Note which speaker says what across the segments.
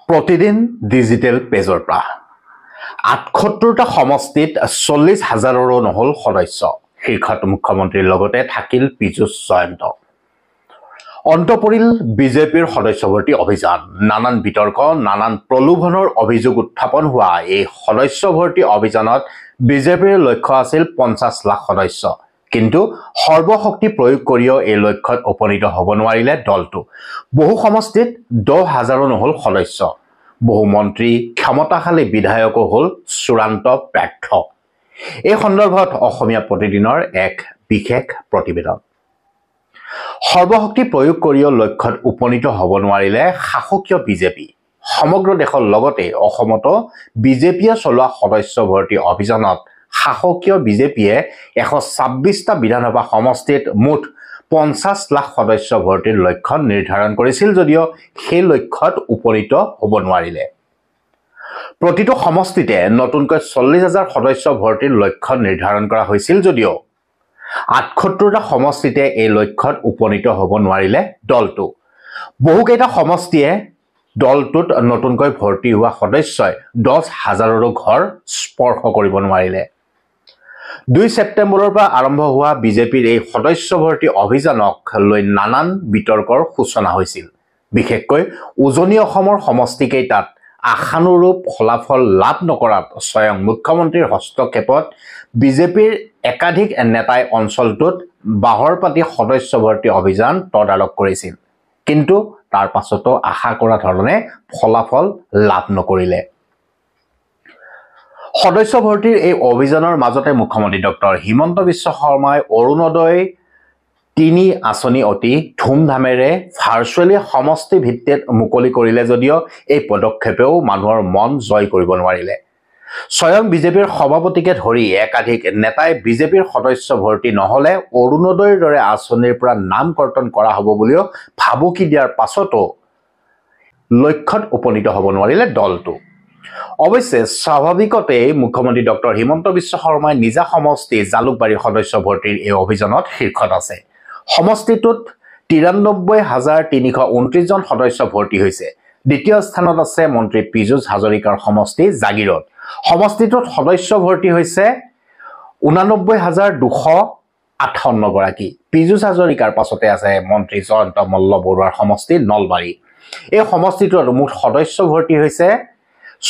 Speaker 1: প্ৰতিদিন digital পেজৰ পৰা ৭৮টা সমষ্টিত ৪০,০০০ৰো নহল সদস্য শীৰ্ষত মুখ্যমন্ত্ৰীৰ লগতে থাকিল পীযুষ জয়ন্ত অন্ত পৰিল বিজেপিৰ সদস্য ভৰ্তি অভিযান নানান বিতৰ্ক নানান প্ৰলোভনৰ অভিযোগ উত্থাপন হোৱা এই সদস্য ভৰ্তি অভিযানত বিজেপিৰ লক্ষ্য আছিল ৫০ লাখ সদস্য কিন্তু সৰ্বশক্তি প্ৰয়োগ কৰিও এই লক্ষ্যত উপনীত হ'ব নোৱাৰিলে দলটো বহু সমষ্টিত ১০,০০০ৰো নহল সদস্য বহু মন্ত্ৰী ক্ষমতাশালী বিধায়কো হল চূড়ান্ত ব্যৰ্থ এই সন্দৰ্ভত অসমীয়া প্ৰতিদিনৰ এক বিশেষ প্ৰতিবেদন সৰ্বশক্তি প্ৰয়োগ কৰিও লক্ষ্যত উপনীত হ'ব নোৱাৰিলে শাসকীয় বিজেপি সমগ্ৰ দেশৰ লগতে অসমতো বিজেপিয়ে চলোৱা সদস্য ভৰ্তি অভিযানত শাসকীয় বিজেপিয়ে ১২৬টা বিধানসভা সমষ্টিত মুঠ ৫০ লাখ সদস্য ভৰ্তিৰ লক্ষ্য নিৰ্ধাৰণ কৰিছিল যদিও সেই লক্ষ্যত উপনীত হ'ব নোৱাৰিলে প্ৰতিটো সমষ্টিতে নতুনকৈ ৪০,০০০ সদস্য ভৰ্তিৰ লক্ষ্য নিৰ্ধাৰণ কৰা হৈছিল যদিও ৭৮টা সমষ্টিতে এই লক্ষ্যত উপনীত হ'ব নোৱাৰিলে দলটো বহুকেইটা সমষ্টিয়ে দলটোত নতুনকৈ ভৰ্তি হোৱা সদস্যই ১০,০০০ৰো ঘৰ স্পৰ্শ কৰিব নোৱাৰিলে ২ ছেপ্টেম্বৰৰ পৰা আৰম্ভ হোৱা বিজেপিৰ এই সদস্য ভৰ্তি অভিযানক লৈ নানান বিতৰ্কৰ সূচনা হৈছিল বিশেষকৈ উজনি অসমৰ সমষ্টিকেইটাত আশানুৰূপ ফলাফল লাভ নকৰাত স্বয়ং মুখ্যমন্ত্ৰীৰ হস্তক্ষেপত বিজেপিৰ একাধিক নেতাই অঞ্চলটোত বাহৰ পাতি সদস্য ভৰ্তি অভিযান তদাৰক কৰিছিল কিন্তু তাৰ পাছতো আশা কৰা ধৰণে ফলাফল লাভ নকৰিলে সদস্য ভৰ্তিৰ এই অভিযানৰ মাজতে মুখ্যমন্ত্ৰী ডক্টৰ হিমন্ত বিশ্ব শৰ্মাই অৰুণোদয় ৩ আঁচনি অতি ধুমধামেৰে ভাৰ্চুৱেলি সমষ্টি ভিত্তিত মুকলি কৰিলে যদিও এই পদক্ষেপেও মানুহৰ মন জয় কৰিব নোৱাৰিলে স্বয়ং বিজেপিৰ সভাপতিকে ধৰি একাধিক নেতাই বিজেপিৰ সদস্য ভৰ্তি নহলে অৰুণোদয়ৰ দৰে আঁচনিৰ পৰা নাম কৰ্তন কৰা হ'ব বুলিও ভাবুকি দিয়াৰ পাছতো লক্ষ্যত উপনীত হ'ব নোৱাৰিলে দলটো অৱশ্যে স্বাভাৱিকতে মুখ্যমন্ত্ৰী ডক্টৰ হিমন্ত বিশ্ব শৰ্মাই নিজা সমষ্টি জালুকবাৰী সদস্য ভৰ্তিৰ এই অভিযানত শীৰ্ষত আছে সমষ্টিটোত ৯৩,৩২৯ জন সদস্য ভৰ্তি হৈছে দ্বিতীয় স্থানত আছে মন্ত্ৰী পীযুষ হাজৰিকাৰ সমষ্টি জাগিৰত সমষ্টিটোত সদস্য ভৰ্তি হৈছে ৮৯,২৫৮ গৰাকী পীযুষ হাজৰিকাৰ পাছতে আছে মন্ত্ৰী জয়ন্ত মল্ল বৰুৱাৰ সমষ্টি নলবাৰী এই সমষ্টিটোত মুঠ সদস্য ভৰ্তি হৈছে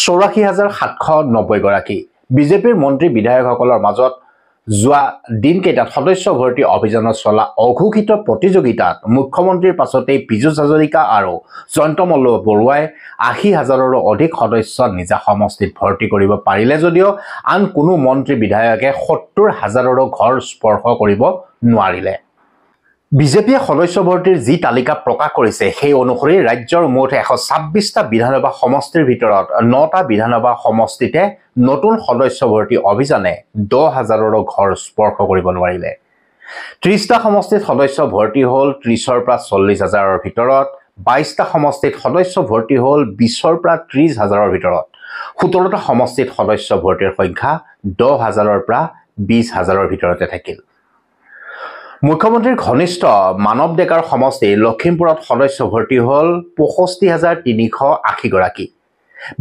Speaker 1: ৮৪,৭৯০ গৰাকী বিজেপিৰ মন্ত্ৰী বিধায়কসকলৰ মাজত যোৱা দিনকেইটাত সদস্য ভৰ্তি অভিযানত চলা অঘোষিত প্ৰতিযোগিতাত মুখ্যমন্ত্ৰীৰ পাছতেই পীযুষ হাজৰিকা আৰু জয়ন্ত মল্ল বৰুৱাই ৮০,০০০ৰো অধিক সদস্য নিজা সমষ্টিত ভৰ্তি কৰিব পাৰিলে যদিও আন কোনো মন্ত্ৰী বিধায়কে ৭০,০০০ৰো ঘৰ স্পৰ্শ কৰিব নোৱাৰিলে বিজেপিয়ে সদস্য ভৰ্তিৰ যি তালিকা প্ৰকাশ কৰিছে সেই অনুসৰি ৰাজ্যৰ মুঠ ১২৬টা বিধানসভা সমষ্টিৰ ভিতৰত ৯টা বিধানসভা সমষ্টিতে নতুন সদস্য ভৰ্তি অভিযানে ১০,০০০ৰো ঘৰ স্পৰ্শ কৰিব নোৱাৰিলে ৩০টা সমষ্টিত সদস্য ভৰ্তি হ'ল ৩০ৰ পৰা ৪০,০০০ৰ ভিতৰত ২২টা সমষ্টিত সদস্য ভৰ্তি হ'ল ২০ৰ পৰা ৩০,০০০ৰ ভিতৰত ১৭টা সমষ্টিত সদস্য ভৰ্তিৰ সংখ্যা ১০,০০০ৰ পৰা ২০,০০০ৰ ভিতৰতে থাকিল মুখ্যমন্ত্ৰীৰ ঘনিষ্ঠ মানৱ ডেকাৰ সমষ্টি লখিমপুৰত সদস্য ভৰ্তি হ'ল ৬৫,৩৮০ গৰাকী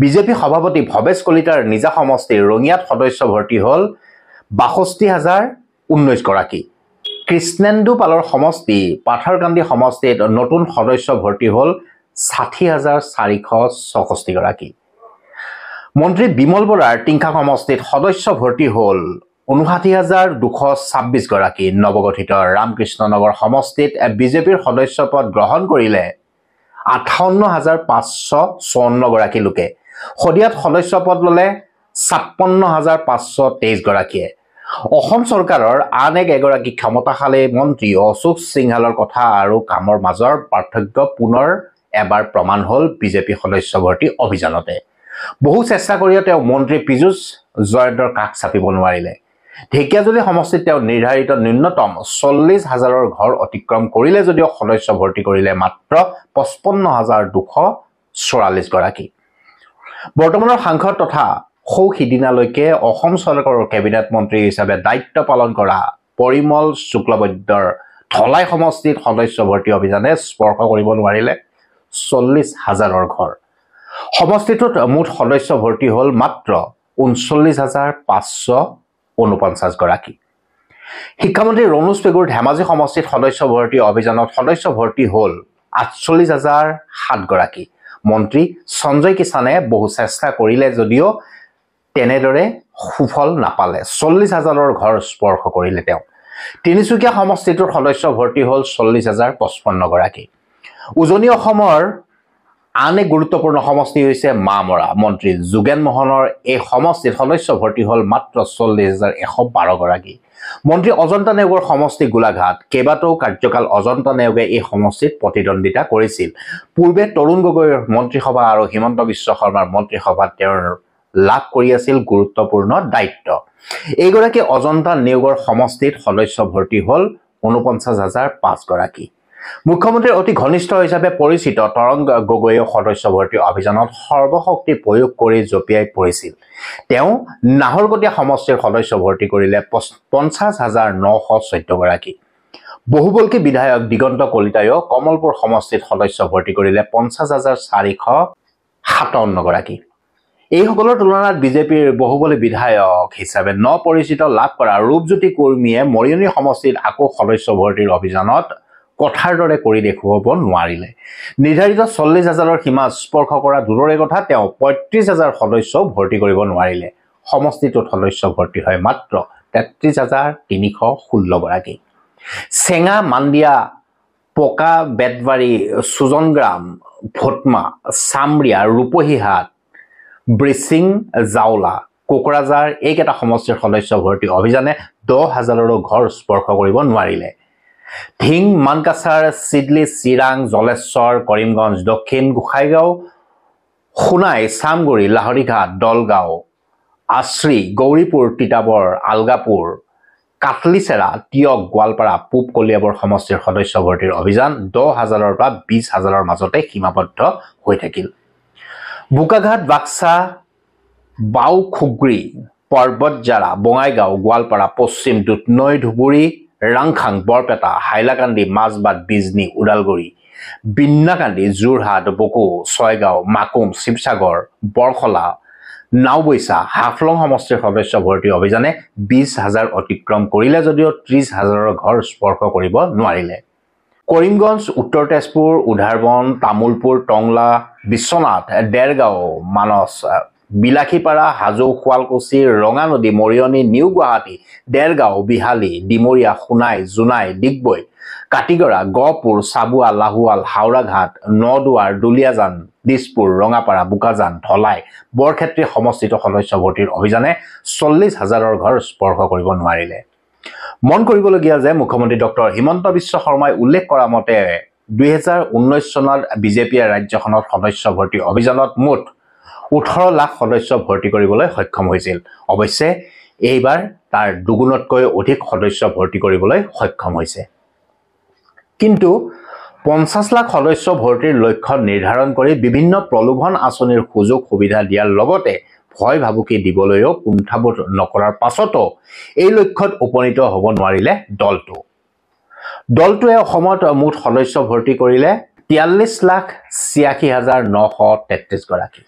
Speaker 1: বিজেপি সভাপতি ভৱেশ কলিতাৰ নিজা সমষ্টি ৰঙিয়াত সদস্য ভৰ্তি হ'ল ৬২,০১৯ গৰাকী কৃষ্ণেন্দু পালৰ সমষ্টি পাথাৰকান্দি সমষ্টিত নতুন সদস্য ভৰ্তি হ'ল ৬০,৪৬৬ গৰাকী মন্ত্ৰী বিমল বৰাৰ টিংখা সমষ্টিত সদস্য ভৰ্তি হ'ল ৫৯,২২৬ গৰাকী নৱগঠিত ৰামকৃষ্ণ নগৰ সমষ্টিত বিজেপিৰ সদস্য পদ গ্ৰহণ কৰিলে ৫৮,৫৫৪ গৰাকী লোকে শদিয়াত সদস্য পদ ল'লে ৫৬,৫২৩ গৰাকীয়ে অসম চৰকাৰৰ আন এগৰাকী ক্ষমতাশালী মন্ত্ৰী অশোক সিংহালৰ কথা আৰু কামৰ মাজৰ পাৰ্থক্য পুনৰ এবাৰ প্ৰমাণ হ'ল বিজেপি সদস্য ভৰ্তি অভিযানতে বহু চেষ্টা কৰিও তেওঁ মন্ত্ৰী পীযুষ জয়ন্তৰ কাষ চাপিব নোৱাৰিলে ঢেকিয়াজুলি সমষ্টিত তেওঁ নিৰ্ধাৰিত ন্যূনতম ৪০,০০০ৰ ঘৰ অতিক্ৰম কৰিলে যদিও সদস্য ভৰ্তি কৰিলে মাত্ৰ ৫৫,২৪৪ গৰাকী বৰ্তমানৰ সাংসদ তথা সৌ সিদিনালৈকে অসম চৰকাৰৰ কেবিনেট মন্ত্ৰী হিচাপে দায়িত্ব পালন কৰা পৰিমল শুক্লবৈদ্যৰ ধলাই সমষ্টিত সদস্য ভৰ্তি অভিযানে স্পৰ্শ কৰিব নোৱাৰিলে ৪০,০০০ৰ ঘৰ সমষ্টিটোত মুঠ সদস্য ভৰ্তি হ'ল মাত্ৰ ৩৯,৫৪৯ গৰাকী। শিক্ষামন্ত্ৰী ৰণোজ পেগুৰ ধেমাজি সমষ্টিত সদস্য ভৰ্তি অভিযানত সদস্য ভৰ্তি হ'ল ৪৮,০০৭ গৰাকী। মন্ত্ৰী সঞ্জয় কিষাণে বহু চেষ্টা কৰিলে যদিও তেনেদৰে সুফল নাপালে। ৪০,০০০ৰ ঘৰ স্পৰ্শ কৰিলে তেওঁ। তিনিচুকীয়া সমষ্টিটোৰ সদস্য ভৰ্তি হ'ল ৪০,০৫৫ গৰাকী। উজনি অসমৰ আন এক গুৰুত্বপূৰ্ণ সমষ্টি হৈছে মামৰা। মন্ত্ৰী যোগেন মোহনৰ এই সমষ্টিত সদস্য ভৰ্তি হ'ল মাত্ৰ ৪০,১১২ গৰাকী। মন্ত্ৰী অজন্তা নেওগৰ সমষ্টি গোলাঘাট। কেইবাটাও কাৰ্যকাল অজন্তা নেওগে এই সমষ্টিত প্ৰতিদ্বন্দ্বিতা কৰিছিল। পূৰ্বে তৰুণ গগৈৰ মন্ত্ৰীসভা আৰু হিমন্ত বিশ্ব শৰ্মাৰ মন্ত্ৰীসভাত তেওঁৰ লাভ কৰি আছিল গুৰুত্বপূৰ্ণ দায়িত্ব। এইগৰাকী অজন্তা নেওগৰ সমষ্টিত সদস্য ভৰ্তি হ'ল ৪৯,০০৫ গৰাকী। মুখ্যমন্ত্ৰীৰ অতি ঘনিষ্ঠ হিচাপে পৰিচিত তৰুণ গগৈয়ে সদস্য ভৰ্তি অভিযানত সৰ্বশক্তি প্ৰয়োগ কৰি জঁপিয়াই পৰিছিল। তেওঁ নাহৰকটীয়া সমষ্টিৰ সদস্য ভৰ্তি কৰিলে ৫০,৯১৪ গৰাকী। বহুবল্কী বিধায়ক দিগন্ত কলিতায়ো কমলপুৰ সমষ্টিত সদস্য ভৰ্তি কৰিলে ৫০,৪৫৭ গৰাকী। এইসকলৰ তুলনাত বিজেপিৰ বহুবলী বিধায়ক হিচাপে পৰিচিত লাভ কৰা ৰূপজ্যোতি কুৰ্মীয়ে মৰিয়নি সমষ্টিত আকৌ সদস্য ভৰ্তিৰ অভিযানত কথাৰ দৰে কৰি দেখুৱাব নোৱাৰিলে। নিৰ্ধাৰিত ৪০,০০০ৰ সীমা স্পৰ্শ কৰা দূৰৰে কথা, তেওঁ ৩৫,০০০ সদস্যও ভৰ্তি কৰিব নোৱাৰিলে। সমষ্টিটোত সদস্য ভৰ্তি হয় মাত্ৰ ৩৩,৩১৬ গৰাকী। চেঙা, মাণ্ডিয়া, পকা বেতবাৰী, সুজনগ্ৰাম, ভোটমা, চামৰিয়া, ৰূপহীহাট, ব্ৰিচিং, জাওলা, কোকৰাঝাৰ এইকেইটা সমষ্টিৰ সদস্য ভৰ্তি অভিযানে ১০,০০০ৰো ঘৰ স্পৰ্শ কৰিব নোৱাৰিলে। ধিং, মানকাছাৰ, চিডলি, চিৰাং, জলেশ্বৰ, কৰিমগঞ্জ দক্ষিণ, গোসাইগাঁও, সোণাই, চামগুৰি, লাহৰীঘাট, দলগাঁও, আশ্ৰী, গৌৰীপুৰ, তিতাবৰ, আলগাপুৰ, কাটলিচেৰা, টিয়ক, গোৱালপাৰা, পূব কলিয়াবৰ সমষ্টিৰ সদস্য ভৰ্তিৰ অভিযান ১০,০০০ৰ পৰা ২০,০০০ৰ মাজতে সীমাবদ্ধ হৈ থাকিল। বোকাঘাট, বাক্সা, বাওখুগ্ৰী, পৰ্বতজাৰা, বঙাইগাঁও, গোৱালপাৰা, পশ্চিম দুধনৈ, ধুবুৰী, ৰাংখাং, বৰপেটা, হাইলাকান্দি, মাজবাট, বিজনী, ওদালগুৰি, বিন্নাকান্দি, যোৰহাট, বকো, ছয়গাঁও, মাকুম, শিৱসাগৰ, বৰখলা, নাওবৈচা, হাফলং সমষ্টিৰ সদস্য ভৰ্তি অভিযানে ২০,০০০ অতিক্ৰম কৰিলে যদিও ৩০,০০০ৰ ঘৰ স্পৰ্শ কৰিব নোৱাৰিলে। কৰিমগঞ্জ, উত্তৰ তেজপুৰ, উধাৰবন, তামুলপুৰ, টংলা, বিশ্বনাথ, দেৰগাঁও, মানস, বিলাসীপাৰা, হাজো, শুৱালকুছি, ৰঙানদী, মৰিয়নি, নিউ গুৱাহাটী, দেৰগাঁও, বিহালী, ডিমৰীয়া, সোণাই, জোনাই, ডিগবৈ, কাটিগড়া, গহপুৰ, চাবুৱা, লাহোৱাল, হাওৰাঘাট, নদুৱাৰ, দুলীয়াজান, দিছপুৰ, ৰঙাপাৰা, বোকাজান, ধলাই, বৰক্ষেত্ৰী সমষ্টিত সদস্য ভৰ্তিৰ অভিযানে ৪০,০০০ৰ ঘৰ স্পৰ্শ কৰিব নোৱাৰিলে। মন কৰিবলগীয়া যে মুখ্যমন্ত্ৰী ডক্টৰ হিমন্ত বিশ্ব শৰ্মাই উল্লেখ কৰা মতে ২০১৯ চনত বিজেপিয়ে ৰাজ্যখনত সদস্য ভৰ্তি অভিযানত মুঠ ১৮ লাখ সদস্য ভৰ্তি কৰিবলৈ সক্ষম হৈছিল। অৱশ্যে এইবাৰ তাৰ দুগুণতকৈ অধিক সদস্য ভৰ্তি কৰিবলৈ সক্ষম হৈছে। কিন্তু ৫০ লাখ সদস্য ভৰ্তিৰ লক্ষ্য নিৰ্ধাৰণ কৰি বিভিন্ন প্ৰলোভন আঁচনিৰ সুযোগ সুবিধা দিয়াৰ লগতে ভয় ভাবুকি দিবলৈও কুণ্ঠাবোধ নকৰাৰ পাছতো এই লক্ষ্যত উপনীত হ'ব নোৱাৰিলে দলটোৱে অসমত মুঠ সদস্য ভৰ্তি কৰিলে ৪৩,৮৬,৯৩৩ গৰাকী।